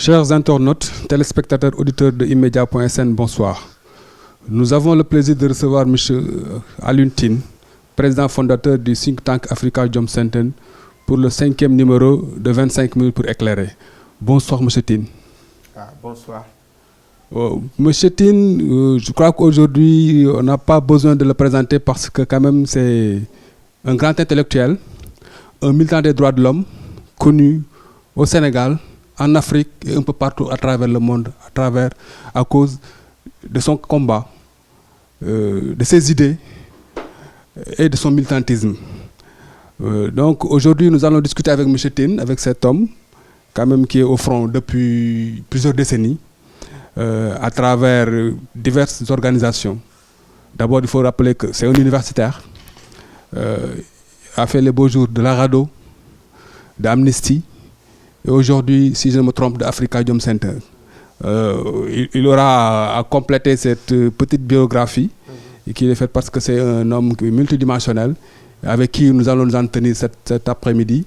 Chers internautes, téléspectateurs, auditeurs de immedia.sn, bonsoir. Nous avons le plaisir de recevoir M. Alioune Tine, président fondateur du think tank Africa Jom Center, pour le 5e numéro de 25 minutes pour éclairer. Bonsoir M. Tine. Bonsoir. Monsieur Tine, je crois qu'aujourd'hui, on n'a pas besoin de le présenter parce que quand même c'est un grand intellectuel, un militant des droits de l'homme, connu au Sénégal, en Afrique et un peu partout à travers le monde, à cause de son combat, de ses idées et de son militantisme. Donc aujourd'hui, nous allons discuter avec M. Tine, avec cet homme, quand même qui est au front depuis plusieurs décennies, à travers diverses organisations. D'abord, il faut rappeler que c'est un universitaire, a fait les beaux jours de la RADDHO, d'Amnesty, et aujourd'hui, si je ne me trompe, de Africa Jom Center. Il aura à compléter cette petite biographie qui est faite parce que c'est un homme multidimensionnel avec qui nous allons nous en tenir cet après-midi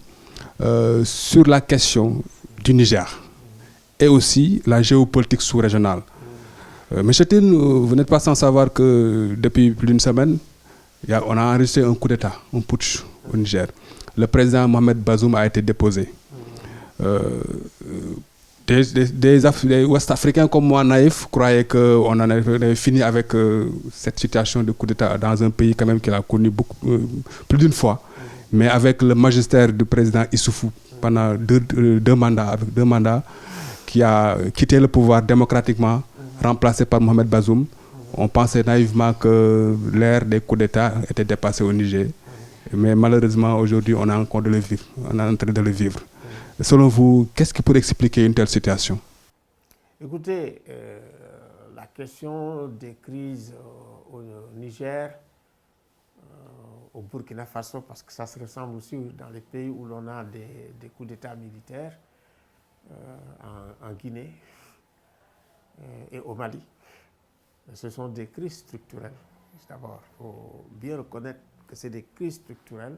sur la question du Niger et aussi la géopolitique sous-régionale. Monsieur Tine, vous n'êtes pas sans savoir que depuis plus d'une semaine, on a enregistré un coup d'État, un putsch au Niger. Le président Mohamed Bazoum a été déposé. Des Ouest-Africains comme moi, naïfs, croyaient qu'on en avait fini avec cette situation de coup d'État dans un pays quand même qu'il a connu plus d'une fois, mais avec le magistère du président Issoufou pendant deux mandats, qui a quitté le pouvoir démocratiquement, remplacé par Mohamed Bazoum. On pensait naïvement que l'ère des coups d'État était dépassée au Niger. Mais malheureusement, aujourd'hui, on est encore de le vivre. On est en train de le vivre. Selon vous, qu'est-ce qui pourrait expliquer une telle situation? Écoutez, la question des crises au Niger, au Burkina Faso, parce que ça se ressemble aussi dans les pays où l'on a des coups d'État militaires, en Guinée et au Mali. Ce sont des crises structurelles. D'abord, il faut bien reconnaître que c'est des crises structurelles.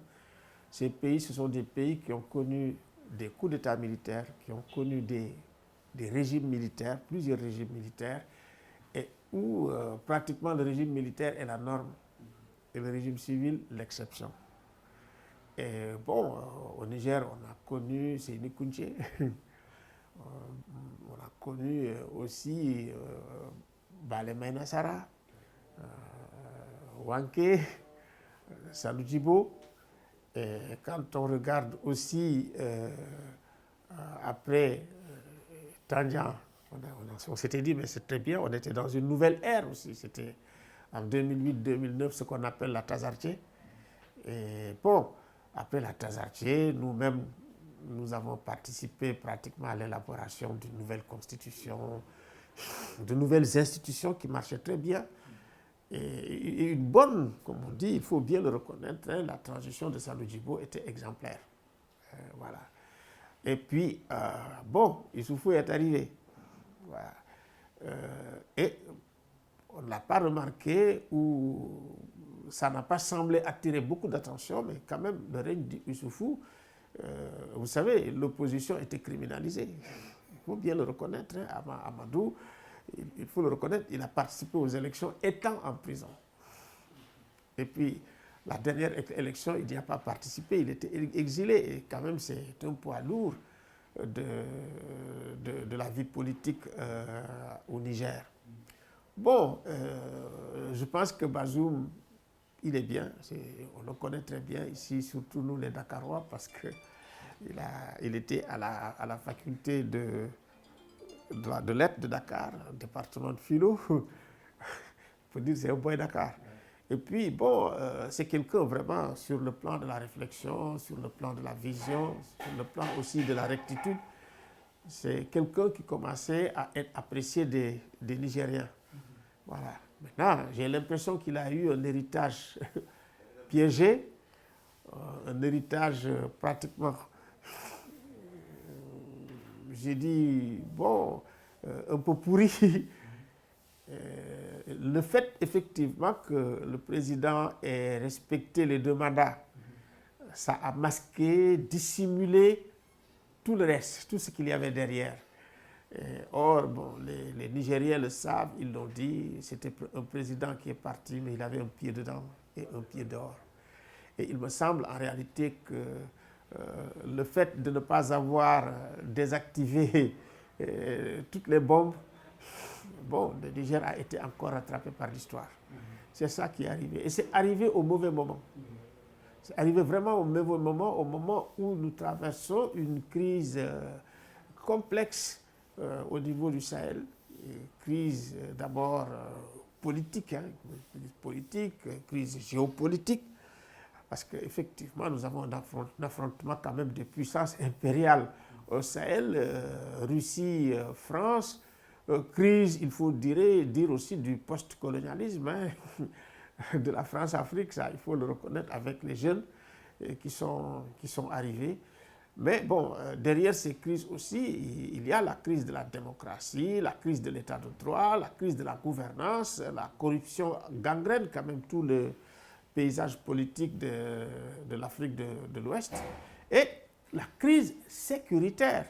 Ces pays, ce sont des pays qui ont connu des coups d'État militaires, qui ont connu des régimes militaires, plusieurs régimes militaires, et où pratiquement le régime militaire est la norme et le régime civil l'exception. Et bon, au Niger, on a connu Séni Kountché, on a connu aussi Balemain Nassara, Wanké, Salou Djibo. Et quand on regarde aussi après Tangian, on s'était dit, mais c'est très bien, on était dans une nouvelle ère aussi. C'était en 2008-2009 ce qu'on appelle la Tazarché. Et bon, après la Tazarché, nous-mêmes, nous avons participé pratiquement à l'élaboration d'une nouvelle constitution, de nouvelles institutions qui marchaient très bien. Et une bonne, comme on dit, il faut bien le reconnaître, hein, la transition de Salou Djibo était exemplaire. Voilà. Et puis, bon, Issoufou est arrivé. Voilà. Et on ne l'a pas remarqué ou ça n'a pas semblé attirer beaucoup d'attention, mais quand même, le règne d'Issoufou, vous savez, l'opposition était criminalisée. Il faut bien le reconnaître, hein, Amadou. Il faut le reconnaître, il a participé aux élections étant en prison. Et puis, la dernière élection, il n'y a pas participé, il était exilé. Et quand même, c'est un poids lourd de la vie politique au Niger. Bon, je pense que Bazoum, il est bien. On le connaît très bien ici, surtout nous les Dakarois, parce qu'il était à la faculté de lettres de Dakar, département de philo. Il faut dire que c'est un boy Dakar. Et puis, bon, c'est quelqu'un vraiment sur le plan de la réflexion, sur le plan de la vision, sur le plan aussi de la rectitude. C'est quelqu'un qui commençait à être apprécié des Nigériens. Voilà. Maintenant, j'ai l'impression qu'il a eu un héritage piégé, un héritage pratiquement, j'ai dit, bon, un peu pourri. Le fait, effectivement, que le président ait respecté les deux mandats, ça a masqué, dissimulé tout le reste, tout ce qu'il y avait derrière. Or, bon, les Nigériens le savent, ils l'ont dit, c'était un président qui est parti, mais il avait un pied dedans et un pied dehors. Et il me semble en réalité que le fait de ne pas avoir désactivé toutes les bombes, bon, le Niger a été encore rattrapé par l'histoire. C'est ça qui est arrivé. Et c'est arrivé au mauvais moment. C'est arrivé vraiment au mauvais moment, au moment où nous traversons une crise complexe au niveau du Sahel. Crise d'abord politique, crise géopolitique, parce qu'effectivement, nous avons un affrontement quand même de puissances impériales au Sahel, Russie, France, crise, il faut dire aussi du post-colonialisme, hein, de la France-Afrique, ça, il faut le reconnaître avec les jeunes qui sont arrivés. Mais bon, derrière ces crises aussi, il y a la crise de la démocratie, la crise de l'état de droit, la crise de la gouvernance, la corruption gangrène quand même tout le paysage politique de l'Afrique de l'Ouest, et la crise sécuritaire.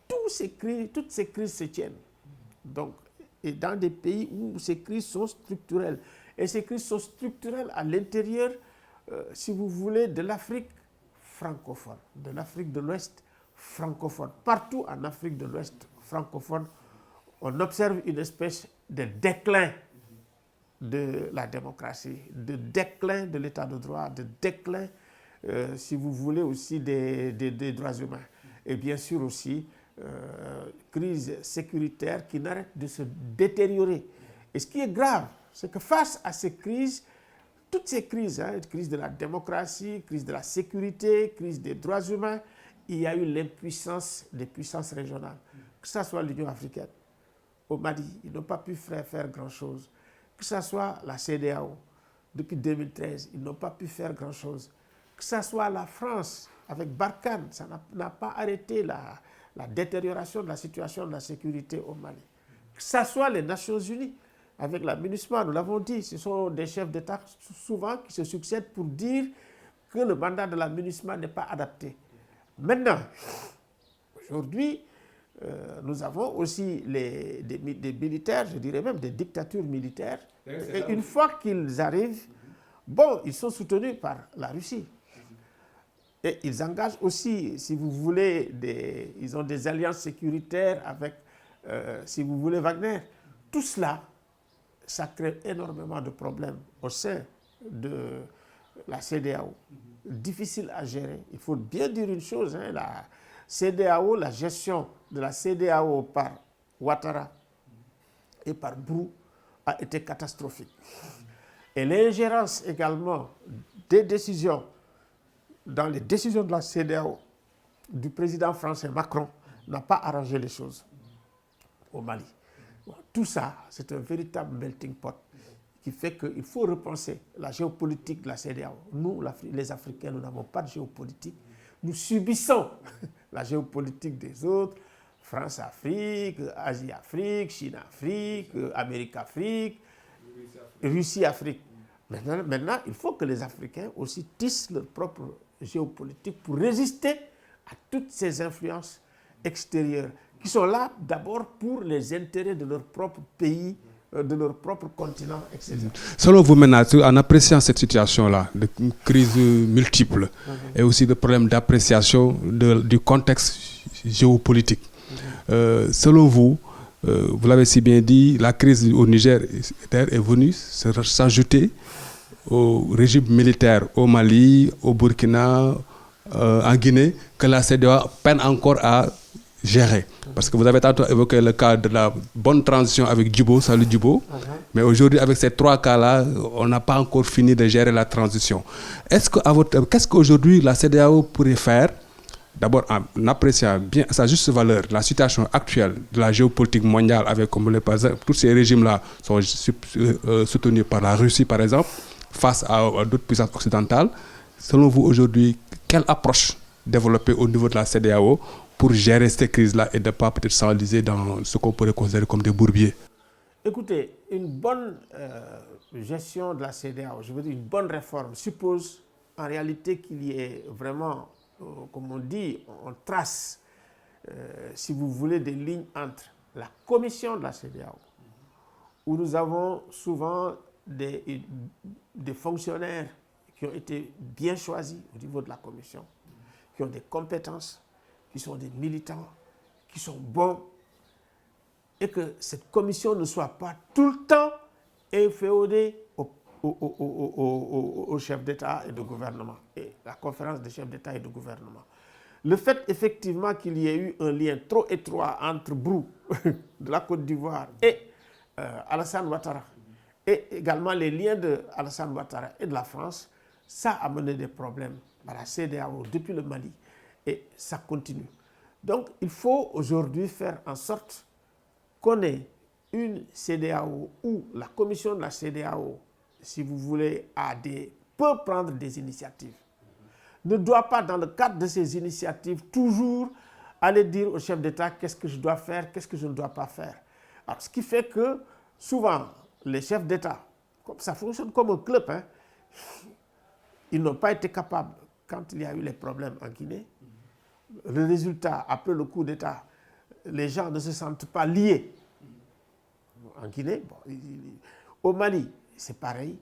Toutes ces crises se tiennent. Donc, et dans des pays où ces crises sont structurelles. Et ces crises sont structurelles à l'intérieur, si vous voulez, de l'Afrique francophone, de l'Afrique de l'Ouest francophone. Partout en Afrique de l'Ouest francophone, on observe une espèce de déclin de la démocratie, de déclin de l'état de droit, de déclin, si vous voulez, aussi des droits humains. Et bien sûr aussi, crise sécuritaire qui n'arrête de se détériorer. Et ce qui est grave, c'est que face à ces crises, toutes ces crises, hein, crise de la démocratie, crise de la sécurité, crise des droits humains, il y a eu l'impuissance des puissances régionales. Que ce soit l'Union africaine, au Mali, ils n'ont pas pu faire grand-chose. Que ce soit la CEDEAO, depuis 2013, ils n'ont pas pu faire grand-chose. Que ce soit la France, avec Barkhane, ça n'a pas arrêté la détérioration de la situation de la sécurité au Mali. Que ce soit les Nations Unies, avec la MINUSMA, nous l'avons dit, ce sont des chefs d'État souvent qui se succèdent pour dire que le mandat de la MINUSMA n'est pas adapté. Maintenant, aujourd'hui, nous avons aussi des militaires, je dirais même des dictatures militaires. Et une fois qu'ils arrivent, bon, ils sont soutenus par la Russie. Et ils engagent aussi, si vous voulez, ils ont des alliances sécuritaires avec, si vous voulez, Wagner. Tout cela, ça crée énormément de problèmes au sein de la CEDEAO. Difficile à gérer. Il faut bien dire une chose, hein, la CEDEAO, la gestion de la CEDEAO par Ouattara et par Brou a été catastrophique. Et l'ingérence également des décisions, dans les décisions de la CEDEAO, du président français Macron, n'a pas arrangé les choses au Mali. Tout ça, c'est un véritable melting pot qui fait qu'il faut repenser la géopolitique de la CEDEAO. Nous, les Africains, nous n'avons pas de géopolitique. Nous subissons la géopolitique des autres, France-Afrique, Asie-Afrique, Chine-Afrique, Amérique-Afrique, Russie-Afrique. Maintenant, il faut que les Africains aussi tissent leur propre géopolitique pour résister à toutes ces influences extérieures qui sont là d'abord pour les intérêts de leur propre pays, de leur propre continent, etc. Selon vous maintenant, en appréciant cette situation-là, de crise multiple et aussi de problèmes d'appréciation du contexte géopolitique, selon vous, vous l'avez si bien dit, la crise au Niger est venue s'ajouter au régime militaire au Mali, au Burkina, en Guinée, que la CEDEAO peine encore à gérer. Parce que vous avez tantôt évoqué le cas de la bonne transition avec Djibo, Salou Djibo, mais aujourd'hui avec ces trois cas-là, on n'a pas encore fini de gérer la transition. Qu'est-ce qu'aujourd'hui la CEDEAO pourrait faire, d'abord en appréciant bien à sa juste valeur la situation actuelle de la géopolitique mondiale, avec comme les tous ces régimes-là sont soutenus par la Russie par exemple, face à d'autres puissances occidentales. Selon vous aujourd'hui, quelle approche développer au niveau de la CEDEAO pour gérer ces crises-là et de ne pas peut-être s'enliser dans ce qu'on pourrait considérer comme des bourbiers? Écoutez, une bonne gestion de la CEDEAO, je veux dire une bonne réforme, suppose en réalité qu'il y ait vraiment, comme on dit, on trace si vous voulez, des lignes entre la commission de la CEDEAO, où nous avons souvent des fonctionnaires qui ont été bien choisis au niveau de la commission, qui ont des compétences, qui sont des militants, qui sont bons, et que cette commission ne soit pas tout le temps inféodée au chef d'État et de gouvernement, et la conférence des chefs d'État et de gouvernement. Le fait effectivement qu'il y ait eu un lien trop étroit entre Brou de la Côte d'Ivoire et Alassane Ouattara, et également les liens de Alassane Ouattara et de la France, ça a amené des problèmes à la CEDEAO depuis le Mali, et ça continue. Donc il faut aujourd'hui faire en sorte qu'on ait une CEDEAO où la commission de la CEDEAO, si vous voulez, peut prendre des initiatives. Ne doit pas, dans le cadre de ces initiatives, toujours aller dire au chef d'État qu'est-ce que je dois faire, qu'est-ce que je ne dois pas faire. Alors, ce qui fait que souvent, les chefs d'État, ça fonctionne comme un club, hein, ils n'ont pas été capables, quand il y a eu les problèmes en Guinée, le résultat, après le coup d'État, les gens ne se sentent pas liés. En Guinée, bon, au Mali, c'est pareil.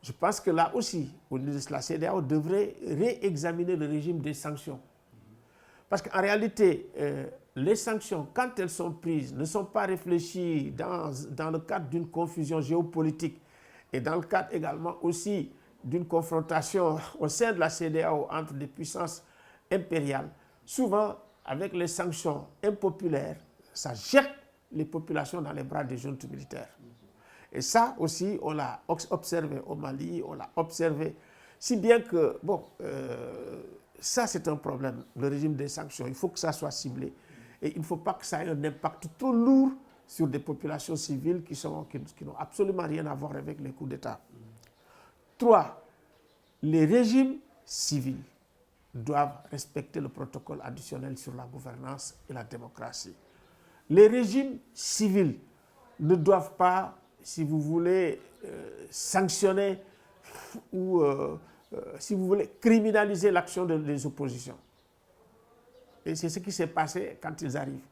Je pense que là aussi, au niveau de la CEDEAO devrait réexaminer le régime des sanctions. Parce qu'en réalité, les sanctions, quand elles sont prises, ne sont pas réfléchies dans le cadre d'une confusion géopolitique et dans le cadre également aussi d'une confrontation au sein de la CEDEAO entre des puissances impériales. Souvent, avec les sanctions impopulaires, ça jette les populations dans les bras des juntes militaires. Et ça aussi, on l'a observé au Mali, on l'a observé, si bien que, bon, ça c'est un problème, le régime des sanctions. Il faut que ça soit ciblé. Et il ne faut pas que ça ait un impact trop lourd sur des populations civiles qui n'ont absolument rien à voir avec les coups d'État. 3. Les régimes civils doivent respecter le protocole additionnel sur la gouvernance et la démocratie. Les régimes civils ne doivent pas, si vous voulez, sanctionner ou, si vous voulez, criminaliser l'action des oppositions. Et c'est ce qui s'est passé quand ils arrivent.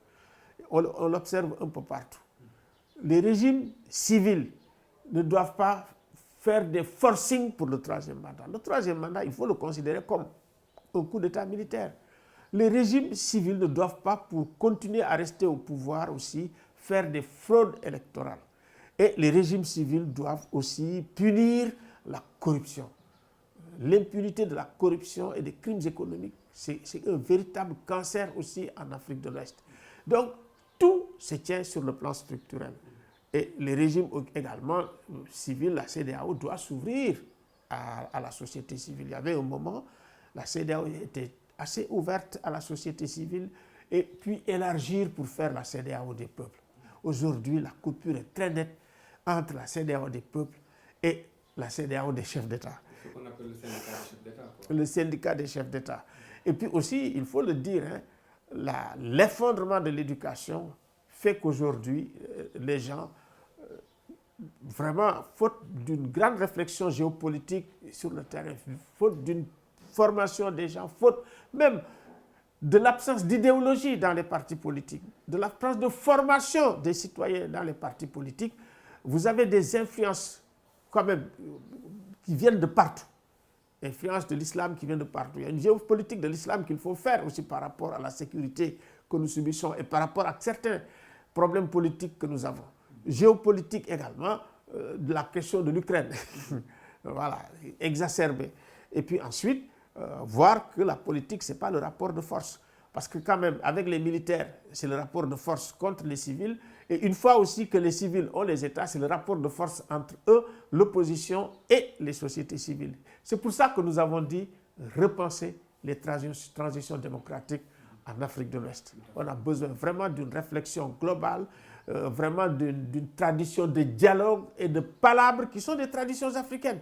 On l'observe un peu partout. Les régimes civils ne doivent pas faire des forcings pour le troisième mandat. Le troisième mandat, il faut le considérer comme un coup d'État militaire. Les régimes civils ne doivent pas, pour continuer à rester au pouvoir aussi, faire des fraudes électorales. Et les régimes civils doivent aussi punir la corruption. L'impunité de la corruption et des crimes économiques, c'est un véritable cancer aussi en Afrique de l'Ouest. Donc, tout se tient sur le plan structurel. Et les régimes également civils, la CEDEAO doit s'ouvrir à la société civile. Il y avait un moment, la CEDEAO était assez ouverte à la société civile et puis élargir pour faire la CEDEAO des peuples. Aujourd'hui, la coupure est très nette entre la CEDEAO des peuples et la CEDEAO des chefs d'État. C'est ce qu'on appelle le syndicat des chefs d'État. Le syndicat des chefs d'État. Et puis aussi, il faut le dire, hein, l'effondrement de l'éducation fait qu'aujourd'hui, les gens, vraiment, faute d'une grande réflexion géopolitique sur le terrain, faute d'une formation des gens, faute même de l'absence d'idéologie dans les partis politiques, de l'absence de formation des citoyens dans les partis politiques, vous avez des influences quand même qui viennent de partout. Influence de l'islam qui vient de partout. Il y a une géopolitique de l'islam qu'il faut faire aussi par rapport à la sécurité que nous subissons et par rapport à certains problèmes politiques que nous avons. Géopolitique également de la question de l'Ukraine. Voilà, exacerbée. Et puis ensuite, voir que la politique, ce n'est pas le rapport de force. Parce que quand même, avec les militaires, c'est le rapport de force contre les civils. Et une fois aussi que les civils ont les États, c'est le rapport de force entre eux, l'opposition et les sociétés civiles. C'est pour ça que nous avons dit repenser les transitions démocratiques en Afrique de l'Ouest. On a besoin vraiment d'une réflexion globale, vraiment d'une tradition de dialogue et de palabres qui sont des traditions africaines,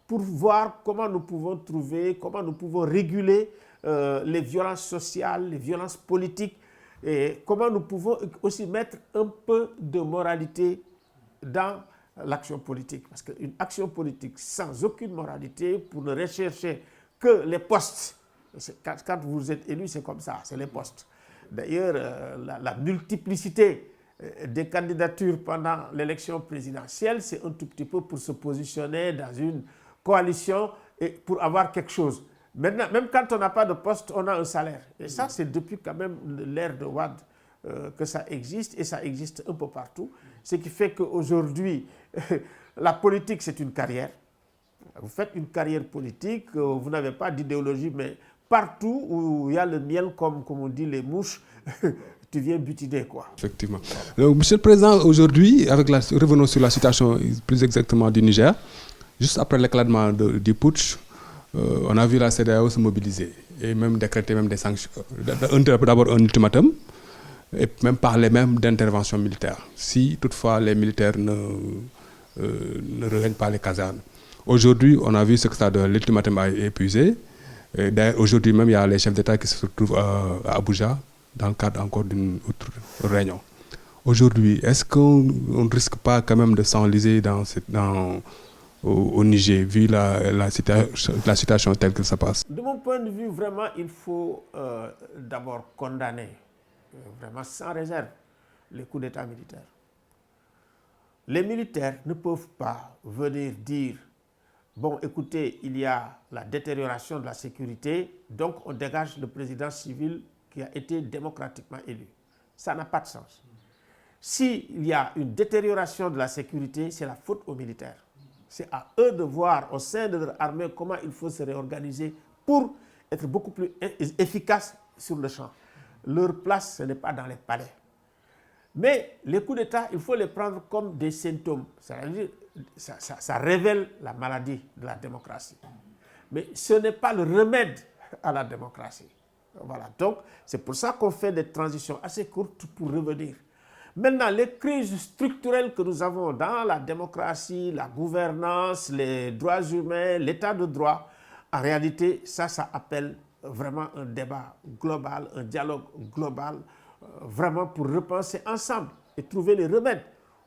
pour voir comment nous pouvons trouver, comment nous pouvons réguler les violences sociales, les violences politiques, et comment nous pouvons aussi mettre un peu de moralité dans l'action politique. Parce qu'une action politique sans aucune moralité, pour ne rechercher que les postes, quand vous êtes élu, c'est comme ça, c'est les postes. D'ailleurs, la multiplicité des candidatures pendant l'élection présidentielle, c'est un tout petit peu pour se positionner dans une coalition et pour avoir quelque chose. Maintenant, même quand on n'a pas de poste, on a un salaire. Et ça, c'est depuis quand même l'ère de Wade que ça existe, et ça existe un peu partout. Ce qui fait qu'aujourd'hui, la politique, c'est une carrière. Vous faites une carrière politique, vous n'avez pas d'idéologie, mais partout où il y a le miel, comme on dit les mouches, tu viens butiner, quoi. Effectivement. Donc, Monsieur le Président, aujourd'hui, revenons sur la situation plus exactement du Niger. Juste après l'éclatement du putsch, on a vu la CEDEAO se mobiliser et même décréter même des sanctions. D'abord un ultimatum, et même parler même d'intervention militaire, si toutefois les militaires ne rejoignent pas les casernes. Aujourd'hui, on a vu ce que ça donne. L'ultimatum a épuisé. Aujourd'hui même, il y a les chefs d'État qui se retrouvent à Abuja dans le cadre encore d'une autre réunion. Aujourd'hui, est-ce qu'on ne risque pas quand même de s'enliser au Niger, vu la situation telle que ça passe? De mon point de vue, vraiment, il faut d'abord condamner, vraiment sans réserve, les coups d'État militaires. Les militaires ne peuvent pas venir dire, bon, écoutez, il y a la détérioration de la sécurité, donc on dégage le président civil qui a été démocratiquement élu. Ça n'a pas de sens. S'il y a une détérioration de la sécurité, c'est la faute aux militaires. C'est à eux de voir au sein de leur armée comment il faut se réorganiser pour être beaucoup plus efficace sur le champ. Leur place, ce n'est pas dans les palais. Mais les coups d'État, il faut les prendre comme des symptômes. C'est-à-dire, ça révèle la maladie de la démocratie. Mais ce n'est pas le remède à la démocratie. Voilà. Donc, c'est pour ça qu'on fait des transitions assez courtes pour revenir. Maintenant, les crises structurelles que nous avons dans la démocratie, la gouvernance, les droits humains, l'état de droit, en réalité, ça appelle vraiment un débat global, un dialogue global, vraiment pour repenser ensemble et trouver les remèdes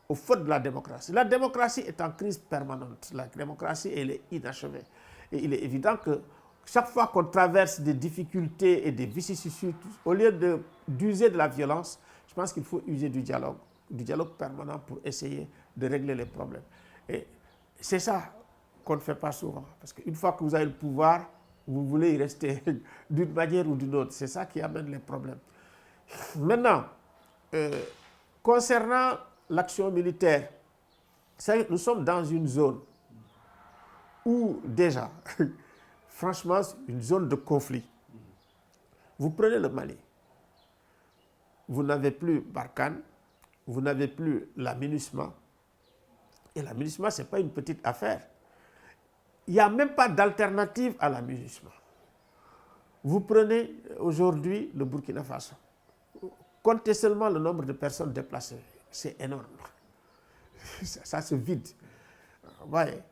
aux fautes de la démocratie. La démocratie est en crise permanente. La démocratie, elle est inachevée. Et il est évident que chaque fois qu'on traverse des difficultés et des vicissitudes, au lieu d'user de la violence, je pense qu'il faut user du dialogue permanent pour essayer de régler les problèmes. Et c'est ça qu'on ne fait pas souvent. Parce qu'une fois que vous avez le pouvoir, vous voulez y rester d'une manière ou d'une autre. C'est ça qui amène les problèmes. Maintenant, concernant l'action militaire, nous sommes dans une zone où déjà, franchement, c'est une zone de conflit. Vous prenez le Mali. Vous n'avez plus Barkhane, vous n'avez plus la MINUSMA. Et la MINUSMA, ce n'est pas une petite affaire. Il n'y a même pas d'alternative à la MINUSMA. Vous prenez aujourd'hui le Burkina Faso. Comptez seulement le nombre de personnes déplacées. C'est énorme. Ça se vide. Ouais.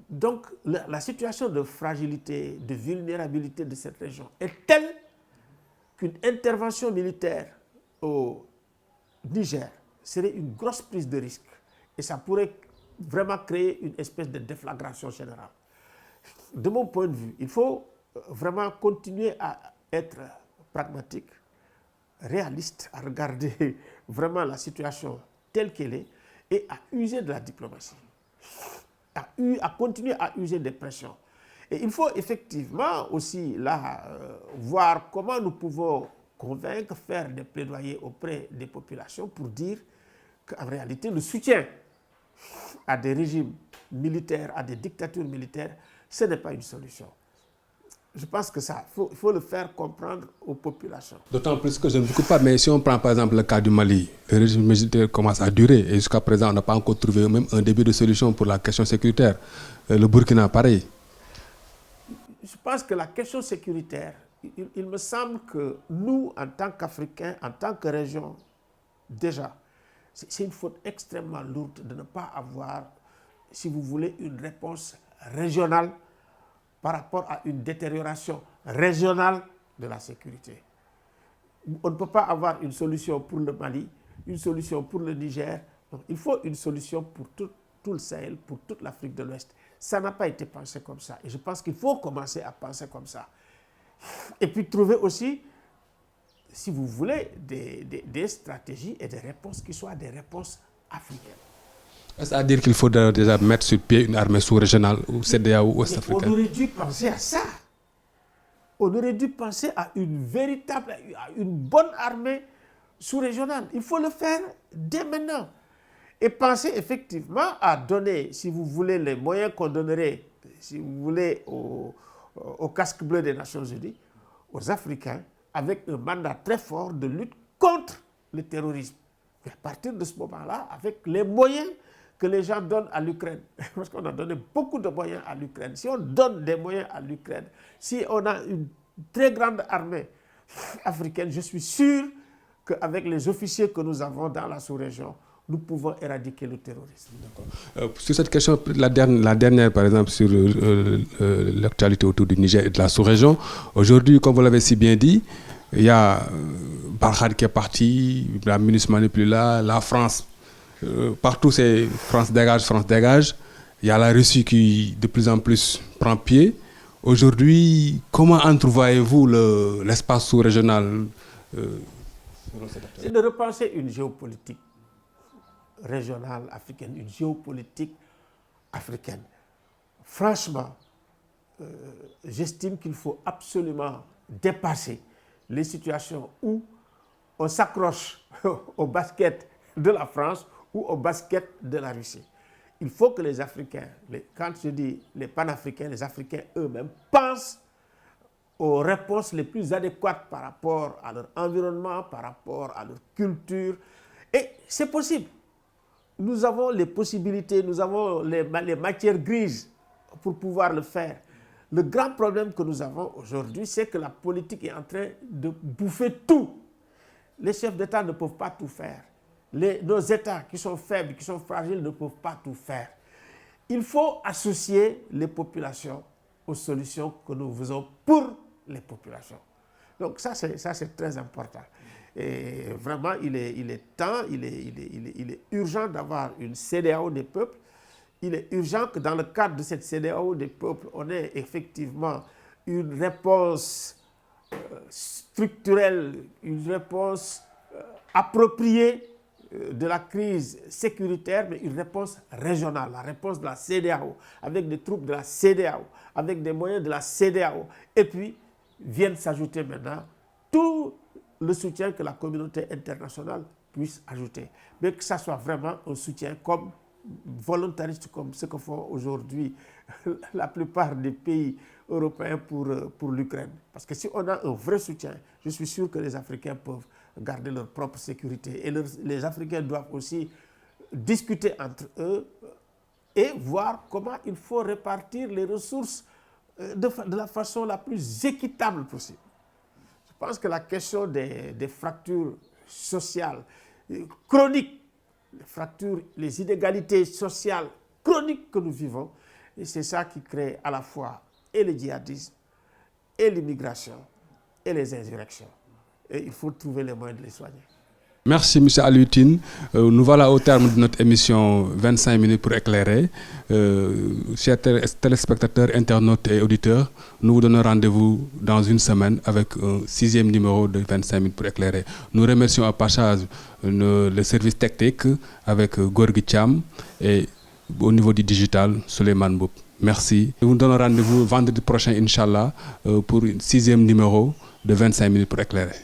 Donc, la situation de fragilité, de vulnérabilité de cette région est telle qu'une intervention militaire au Niger serait une grosse prise de risque. Et ça pourrait vraiment créer une espèce de déflagration générale. De mon point de vue, il faut vraiment continuer à être pragmatique, réaliste, à regarder vraiment la situation telle qu'elle est et à user de la diplomatie, à continuer à user des pressions. Et il faut effectivement aussi là voir comment nous pouvons convaincre, faire des plaidoyers auprès des populations pour dire qu'en réalité le soutien à des régimes militaires, à des dictatures militaires, ce n'est pas une solution. Je pense que ça, il faut le faire comprendre aux populations. D'autant plus que je ne vous coupe pas, mais si on prend par exemple le cas du Mali, le régime militaire commence à durer et jusqu'à présent on n'a pas encore trouvé même un début de solution pour la question sécuritaire. Le Burkina, pareil. Je pense que la question sécuritaire, il me semble que nous, en tant qu'Africains, en tant que région, déjà, c'est une faute extrêmement lourde de ne pas avoir, si vous voulez, une réponse régionale par rapport à une détérioration régionale de la sécurité. On ne peut pas avoir une solution pour le Mali, une solution pour le Niger. Donc, il faut une solution pour tout le Sahel, pour toute l'Afrique de l'Ouest. Ça n'a pas été pensé comme ça. Et je pense qu'il faut commencer à penser comme ça. Et puis trouver aussi si vous voulez, des stratégies et des réponses qui soient des réponses africaines. C'est-à-dire qu'il faut déjà mettre sur pied une armée sous-régionale ou CEDEAO ou ouest-africaine. On aurait dû penser à ça. On aurait dû penser à une bonne armée sous-régionale. Il faut le faire dès maintenant. Et penser effectivement à donner, si vous voulez, les moyens qu'on donnerait, si vous voulez, au casque bleu des Nations Unies, aux Africains, avec un mandat très fort de lutte contre le terrorisme. Et à partir de ce moment-là, avec les moyens que les gens donnent à l'Ukraine, parce qu'on a donné beaucoup de moyens à l'Ukraine, si on donne des moyens à l'Ukraine, si on a une très grande armée africaine, je suis sûr qu'avec les officiers que nous avons dans la sous-région, nous pouvons éradiquer le terrorisme. Sur cette question, la dernière, par exemple, sur l'actualité autour du Niger et de la sous-région, aujourd'hui, comme vous l'avez si bien dit, il y a Barkhane qui est parti, la MINUSMA n'est plus là, la France, partout c'est France dégage, France dégage. Il y a la Russie qui de plus en plus prend pied. Aujourd'hui, comment entrevoyez-vous l'espace sous-régional C'est de repenser une géopolitique régionale africaine, une géopolitique africaine. Franchement, j'estime qu'il faut absolument dépasser les situations où on s'accroche au basket de la France ou au basket de la Russie. Il faut que les Africains, quand je dis les panafricains, les Africains eux-mêmes, pensent aux réponses les plus adéquates par rapport à leur environnement, par rapport à leur culture. Et c'est possible. Nous avons les possibilités, nous avons les matières grises pour pouvoir le faire. Le grand problème que nous avons aujourd'hui, c'est que la politique est en train de bouffer tout. Les chefs d'État ne peuvent pas tout faire. Nos États qui sont faibles, qui sont fragiles, ne peuvent pas tout faire. Il faut associer les populations aux solutions que nous faisons pour les populations. Donc ça c'est très important. Et vraiment, il est temps, il est urgent d'avoir une CEDEAO des peuples. Il est urgent que dans le cadre de cette CEDEAO des peuples, on ait effectivement une réponse structurelle, une réponse appropriée de la crise sécuritaire, mais une réponse régionale, la réponse de la CEDEAO, avec des troupes de la CEDEAO, avec des moyens de la CEDEAO. Et puis, viennent s'ajouter maintenant tout le soutien que la communauté internationale puisse ajouter. Mais que ça soit vraiment un soutien comme volontariste, comme ce que font aujourd'hui la plupart des pays européens pour l'Ukraine. Parce que si on a un vrai soutien, je suis sûr que les Africains peuvent garder leur propre sécurité. Et les Africains doivent aussi discuter entre eux et voir comment il faut répartir les ressources de la façon la plus équitable possible. Je pense que la question des fractures sociales chroniques, les inégalités sociales chroniques que nous vivons, et c'est ça qui crée à la fois et le djihadisme, et l'immigration, et les insurrections. Et il faut trouver les moyens de les soigner. Merci M. Aliou Tine. Nous voilà au terme de notre émission 25 minutes pour éclairer. Chers téléspectateurs, internautes et auditeurs, nous vous donnons rendez-vous dans une semaine avec un 6e numéro de 25 minutes pour éclairer. Nous remercions au passage le service technique avec Gorgui Thiam et au niveau du digital, Souleymane Boub. Merci. Nous vous donnons rendez-vous vendredi prochain, Inch'Allah, pour un 6e numéro de 25 minutes pour éclairer.